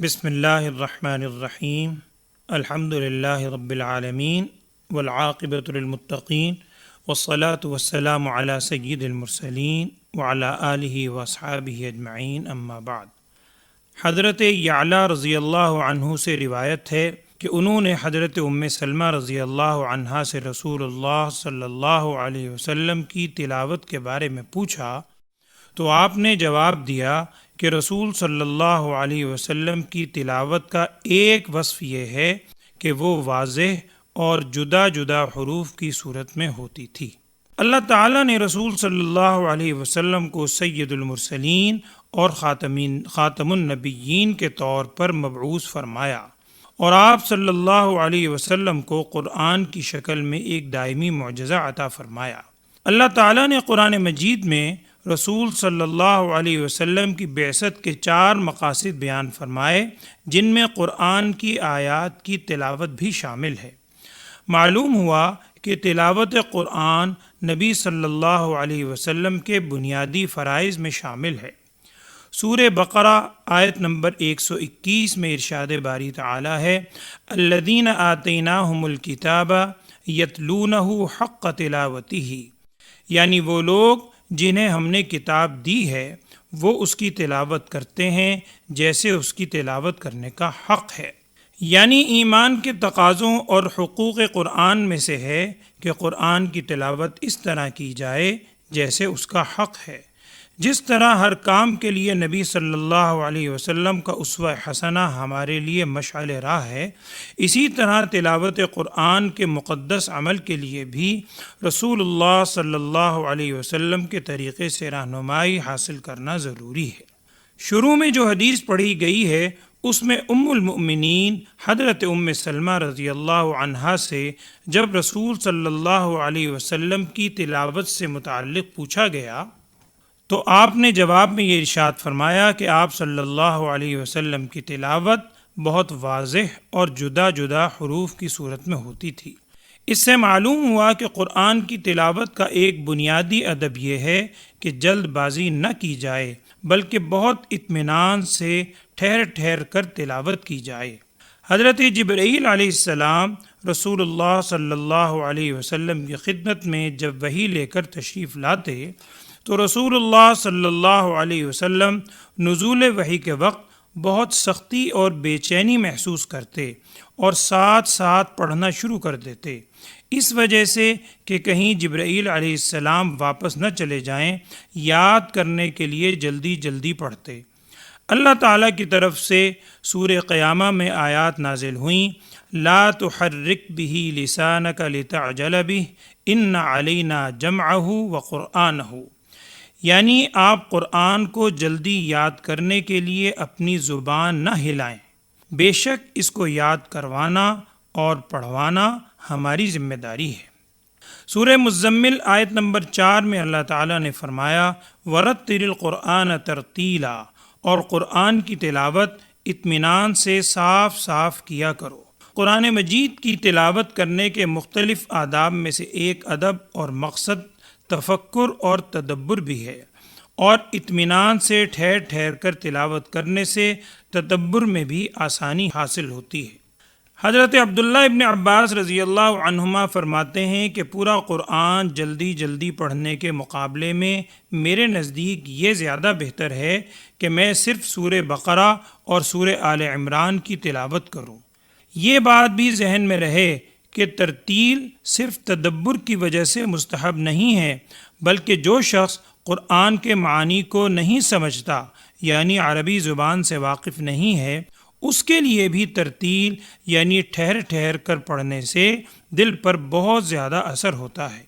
بسم اللہ الرحمن الرحیم الحمد للہ رب العالمین والعاقبۃ للمتقین والصلاة والسلام علی سید المرسلین وعلی آلہ واصحابہ اجمعین اما بعد۔ حضرت یعلا رضی اللہ عنہ سے روایت ہے کہ انہوں نے حضرت ام سلمہ رضی اللہ عنہا سے رسول اللہ صلی اللہ علیہ وسلم کی تلاوت کے بارے میں پوچھا تو آپ نے جواب دیا کہ رسول صلی اللہ علیہ وسلم کی تلاوت کا ایک وصف یہ ہے کہ وہ واضح اور جدا جدا حروف کی صورت میں ہوتی تھی۔ اللہ تعالیٰ نے رسول صلی اللہ علیہ وسلم کو سید المرسلین اور خاتم النبیین کے طور پر مبعوث فرمایا، اور آپ صلی اللہ علیہ وسلم کو قرآن کی شکل میں ایک دائمی معجزہ عطا فرمایا۔ اللہ تعالیٰ نے قرآن مجید میں رسول صلی اللہ علیہ وسلم کی بعثت کے 4 مقاصد بیان فرمائے، جن میں قرآن کی آیات کی تلاوت بھی شامل ہے۔ معلوم ہوا کہ تلاوت قرآن نبی صلی اللہ علیہ وسلم کے بنیادی فرائض میں شامل ہے۔ سورہ بقرہ آیت نمبر 121 میں ارشاد باری تعالی ہے، الذین آتیناہم الکتاب یتلونہ حق تلاوتہ، یعنی وہ لوگ جنہیں ہم نے کتاب دی ہے وہ اس کی تلاوت کرتے ہیں جیسے اس کی تلاوت کرنے کا حق ہے۔ یعنی ایمان کے تقاضوں اور حقوق قرآن میں سے ہے کہ قرآن کی تلاوت اس طرح کی جائے جیسے اس کا حق ہے۔ جس طرح ہر کام کے لیے نبی صلی اللہ علیہ وسلم کا اسوہ حسنہ ہمارے لیے مشعل راہ ہے، اسی طرح تلاوت قرآن کے مقدس عمل کے لیے بھی رسول اللہ صلی اللہ علیہ وسلم کے طریقے سے رہنمائی حاصل کرنا ضروری ہے۔ شروع میں جو حدیث پڑھی گئی ہے اس میں ام المؤمنین حضرت ام سلمہ رضی اللہ عنہا سے جب رسول صلی اللہ علیہ وسلم کی تلاوت سے متعلق پوچھا گیا تو آپ نے جواب میں یہ ارشاد فرمایا کہ آپ صلی اللہ علیہ وسلم کی تلاوت بہت واضح اور جدا جدا حروف کی صورت میں ہوتی تھی۔ اس سے معلوم ہوا کہ قرآن کی تلاوت کا ایک بنیادی ادب یہ ہے کہ جلد بازی نہ کی جائے بلکہ بہت اطمینان سے ٹھہر ٹھہر کر تلاوت کی جائے۔ حضرت جبرائیل علیہ السلام رسول اللہ صلی اللہ علیہ وسلم کی خدمت میں جب وحی لے کر تشریف لاتے تو رسول اللہ صلی اللہ علیہ وسلم نزول وحی کے وقت بہت سختی اور بے چینی محسوس کرتے اور ساتھ ساتھ پڑھنا شروع کر دیتے، اس وجہ سے کہ کہیں جبرائیل علیہ السلام واپس نہ چلے جائیں، یاد کرنے کے لیے جلدی جلدی پڑھتے۔ اللہ تعالیٰ کی طرف سے سورہ قیامہ میں آیات نازل ہوئیں، لا تحرک بہ لسانک لتعجل بہ ان علینا جمعہ وقرآنہ، یعنی آپ قرآن کو جلدی یاد کرنے کے لیے اپنی زبان نہ ہلائیں، بے شک اس کو یاد کروانا اور پڑھوانا ہماری ذمہ داری ہے۔ سورہ مزمل آیت نمبر 4 میں اللہ تعالیٰ نے فرمایا وَرَتِّلِ الْقُرْآنَ تَرْتِیلًا، اور قرآن کی تلاوت اطمینان سے صاف صاف کیا کرو۔ قرآن مجید کی تلاوت کرنے کے مختلف آداب میں سے ایک ادب اور مقصد تفکر اور تدبر بھی ہے، اور اطمینان سے ٹھہر ٹھہر کر تلاوت کرنے سے تدبر میں بھی آسانی حاصل ہوتی ہے۔ حضرت عبداللہ ابن عباس رضی اللہ عنہما فرماتے ہیں کہ پورا قرآن جلدی جلدی پڑھنے کے مقابلے میں میرے نزدیک یہ زیادہ بہتر ہے کہ میں صرف سورہ بقرہ اور سورہ آل عمران کی تلاوت کروں۔ یہ بات بھی ذہن میں رہے کہ ترتیل صرف تدبر کی وجہ سے مستحب نہیں ہے، بلکہ جو شخص قرآن کے معانی کو نہیں سمجھتا یعنی عربی زبان سے واقف نہیں ہے، اس کے لیے بھی ترتیل یعنی ٹھہر ٹھہر کر پڑھنے سے دل پر بہت زیادہ اثر ہوتا ہے۔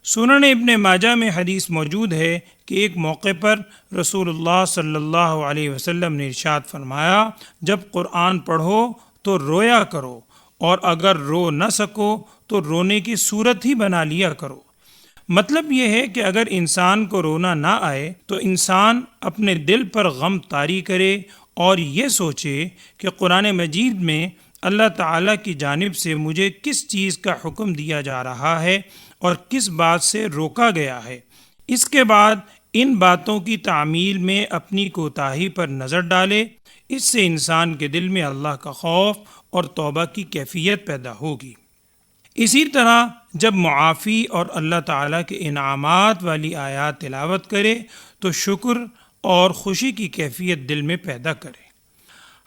سنن ابن ماجہ میں حدیث موجود ہے کہ ایک موقع پر رسول اللہ صلی اللہ علیہ وسلم نے ارشاد فرمایا جب قرآن پڑھو تو رویا کرو، اور اگر رو نہ سکو تو رونے کی صورت ہی بنا لیا کرو۔ مطلب یہ ہے کہ اگر انسان کو رونا نہ آئے تو انسان اپنے دل پر غم طاری کرے اور یہ سوچے کہ قرآن مجید میں اللہ تعالیٰ کی جانب سے مجھے کس چیز کا حکم دیا جا رہا ہے اور کس بات سے روکا گیا ہے۔ اس کے بعد ان باتوں کی تعمیل میں اپنی کوتاہی پر نظر ڈالے، اس سے انسان کے دل میں اللہ کا خوف اور توبہ کی کیفیت پیدا ہوگی۔ اسی طرح جب معافی اور اللہ تعالیٰ کے انعامات والی آیات تلاوت کرے تو شکر اور خوشی کی کیفیت دل میں پیدا کرے۔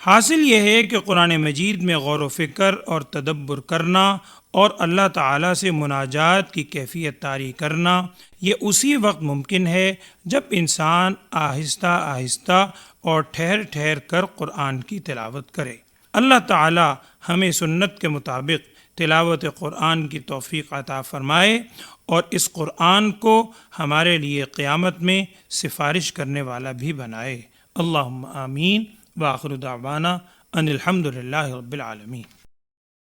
حاصل یہ ہے کہ قرآن مجید میں غور و فکر اور تدبر کرنا اور اللہ تعالیٰ سے مناجات کی کیفیت طاری کرنا یہ اسی وقت ممکن ہے جب انسان آہستہ آہستہ اور ٹھہر ٹھہر کر قرآن کی تلاوت کرے۔ اللہ تعالیٰ ہمیں سنت کے مطابق تلاوت قرآن کی توفیق عطا فرمائے اور اس قرآن کو ہمارے لیے قیامت میں سفارش کرنے والا بھی بنائے۔ اللہم آمین، وآخر دعوانا ان الحمد للہ رب العالمین۔